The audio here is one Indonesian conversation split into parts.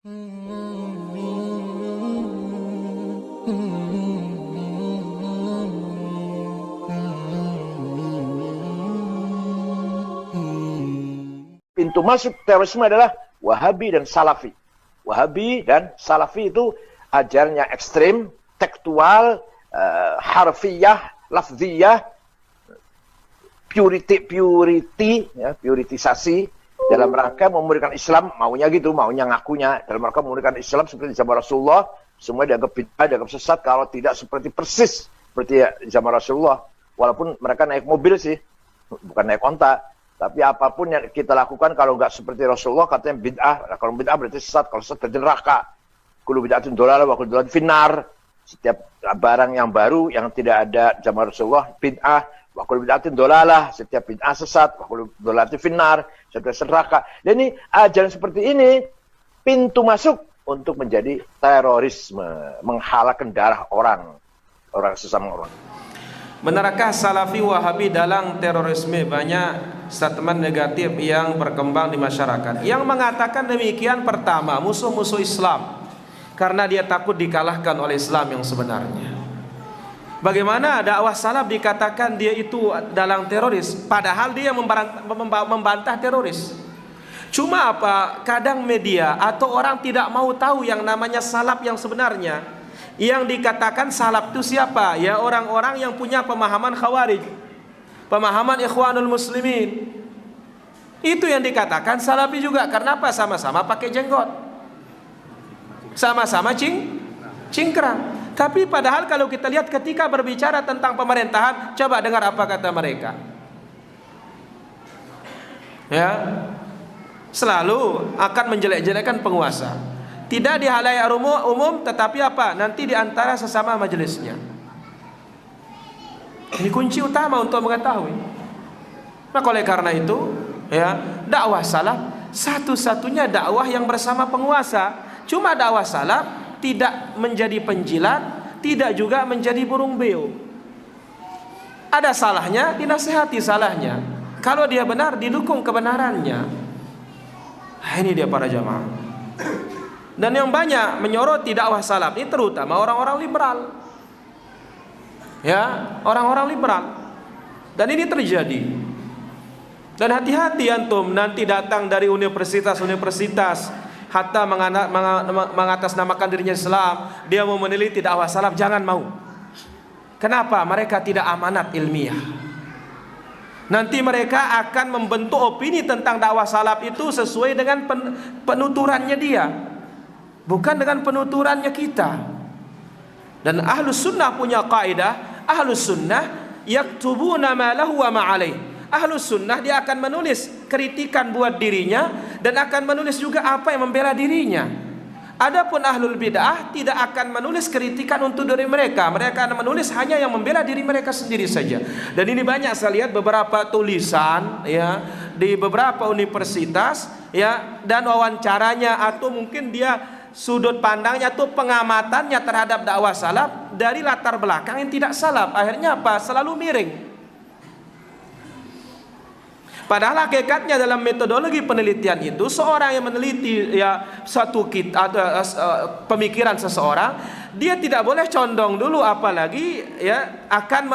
Pintu masuk terorisme adalah Wahabi dan Salafi. Wahabi dan Salafi itu ajarannya ekstrim, tekstual, harfiyah, lafziyah, puritisasi dalam rangka memurnikan Islam, maunya gitu, maunya ngakunya dalam rangka memurnikan Islam seperti zaman Rasulullah. Semua dianggap bid'ah, dianggap sesat kalau tidak seperti persis seperti zaman Rasulullah. Walaupun mereka naik mobil sih, bukan naik onta. Tapi apapun yang kita lakukan kalau nggak seperti Rasulullah katanya bid'ah. Nah, kalau bid'ah berarti sesat, kalau sesat berarti neraka. Kullu bid'atin dhalalah wa kullu dhalalah finnar. Setiap barang yang baru yang tidak ada zaman Rasulullah bid'ah. Wa kullu bid'atin dhalalah, setiap bid'ah sesat. Wa kullu dhalalatin finnar, setiap neraka. Dan ini ajaran seperti ini pintu masuk untuk menjadi terorisme, menghalakkan darah orang sesama orang. Benarkah Salafi Wahabi dalam terorisme? Banyak statement negatif yang berkembang di masyarakat yang mengatakan demikian. Pertama, musuh-musuh Islam karena dia takut dikalahkan oleh Islam yang sebenarnya. Bagaimana dakwah salaf dikatakan dia itu dalam teroris, padahal dia membantah teroris. Cuma apa, kadang media atau orang tidak mau tahu yang namanya salaf yang sebenarnya. Yang dikatakan salaf itu siapa? Ya orang-orang yang punya pemahaman Khawarij, pemahaman Ikhwanul Muslimin. Itu yang dikatakan Salafi juga. Karena apa? Sama-sama pakai jenggot, sama-sama cingkrang. Tapi padahal kalau kita lihat ketika berbicara tentang pemerintahan, coba dengar apa kata mereka. Ya, selalu akan menjelek-jelekkan penguasa. Tidak di halayak umum, tetapi apa? Nanti di antara sesama majelisnya. Ini kunci utama untuk mengetahui. Maka oleh karena itu, ya, dakwah salaf satu-satunya dakwah yang bersama penguasa. Cuma dakwah salaf tidak menjadi penjilat, tidak juga menjadi burung beo. Ada salahnya, dinasihati salahnya. Kalau dia benar, didukung kebenarannya. Nah, ini dia para jamaah. Dan yang banyak menyoroti dakwah salaf ini terutama orang-orang liberal. Ya, orang-orang liberal. Dan ini terjadi. Dan hati-hati antum nanti datang dari universitas-universitas hatta mengatasnamakan dirinya Islam, dia mau meneliti dakwah salaf, jangan mau. Kenapa? Mereka tidak amanat ilmiah. Nanti mereka akan membentuk opini tentang dakwah salaf itu sesuai dengan penuturannya dia, bukan dengan penuturannya kita. Dan ahlus sunnah punya kaidah, ahlus sunnah yaktubuna ma lahu wa ma alaih. Ahlus sunnah dia akan menulis kritikan buat dirinya dan akan menulis juga apa yang membela dirinya. Adapun ahlul bid'ah tidak akan menulis kritikan untuk diri mereka. Mereka akan menulis hanya yang membela diri mereka sendiri saja. Dan ini banyak saya lihat beberapa tulisan ya di beberapa universitas ya, dan wawancaranya atau mungkin dia sudut pandangnya atau pengamatannya terhadap dakwah salaf dari latar belakang yang tidak salaf. Akhirnya apa? Selalu miring. Padahal hakikatnya dalam metodologi penelitian itu, seorang yang meneliti ya satu pemikiran seseorang, dia tidak boleh condong dulu, apalagi ya akan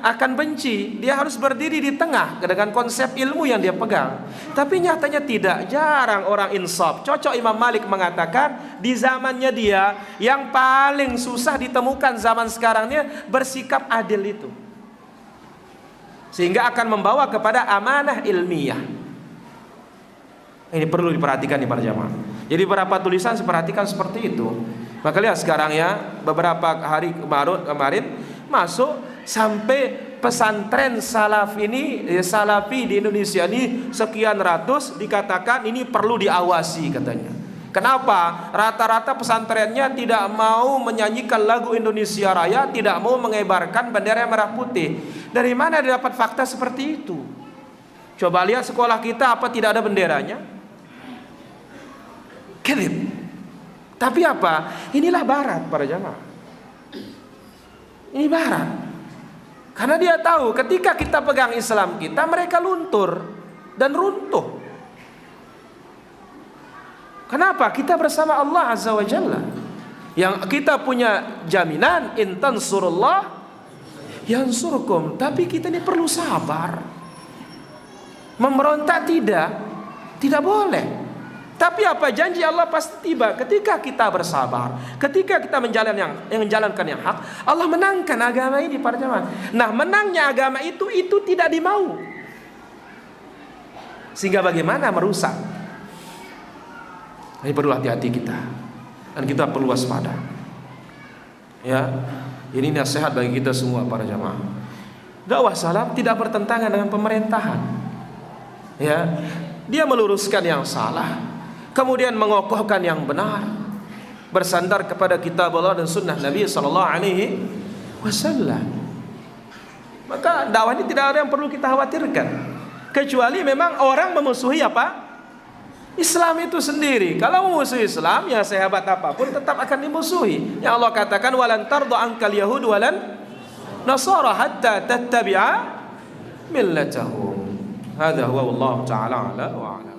akan benci. Dia harus berdiri di tengah dengan konsep ilmu yang dia pegang. Tapi nyatanya tidak, jarang orang insaf. Cocok Imam Malik mengatakan di zamannya dia yang paling susah ditemukan zaman sekarangnya bersikap adil itu, sehingga akan membawa kepada amanah ilmiah. Ini perlu diperhatikan nih para jamaah. Jadi beberapa tulisan saya perhatikan seperti itu. Maka lihat sekarang ya, beberapa hari kemarin masuk sampai pesantren salaf ini, salafi di Indonesia ini sekian ratus, dikatakan ini perlu diawasi katanya. Kenapa? Rata-rata pesantrennya tidak mau menyanyikan lagu Indonesia Raya, tidak mau mengibarkan bendera merah putih. Dari mana didapat fakta seperti itu? Coba lihat sekolah kita, apa tidak ada benderanya? Kedip. Tapi apa? Inilah barat para jamaah. Ini barat. Karena dia tahu ketika kita pegang Islam kita, mereka luntur dan runtuh. Kenapa? Kita bersama Allah Azza wa Jalla. Yang kita punya jaminan in tansurullah yansurkum. Tapi kita ini perlu sabar. Memberontak tidak boleh. Tapi apa, janji Allah pasti tiba ketika kita bersabar, ketika kita menjalankan yang hak. Allah menangkan agama ini para jemaah. Nah, menangnya agama itu tidak dimau. Sehingga bagaimana merusak? Ini perlu hati-hati kita, dan kita perlu waspada. Ya, ini nasihat bagi kita semua para jamaah. Dakwah salaf tidak bertentangan dengan pemerintahan. Ya, dia meluruskan yang salah, kemudian mengokohkan yang benar, bersandar kepada kitab Allah dan sunnah Nabi sallallahu alaihi wasallam. Maka dakwah ini tidak ada yang perlu kita khawatirkan, kecuali memang orang memusuhi apa? Islam itu sendiri. Kalau memusuhi Islam, ya sehebat apapun tetap akan dimusuhi. Yang Allah katakan walan tardu ankal yahud walan nasara hatta tattabi'a millatahum. Hadza huwa wallahu ta'ala ala wa ala.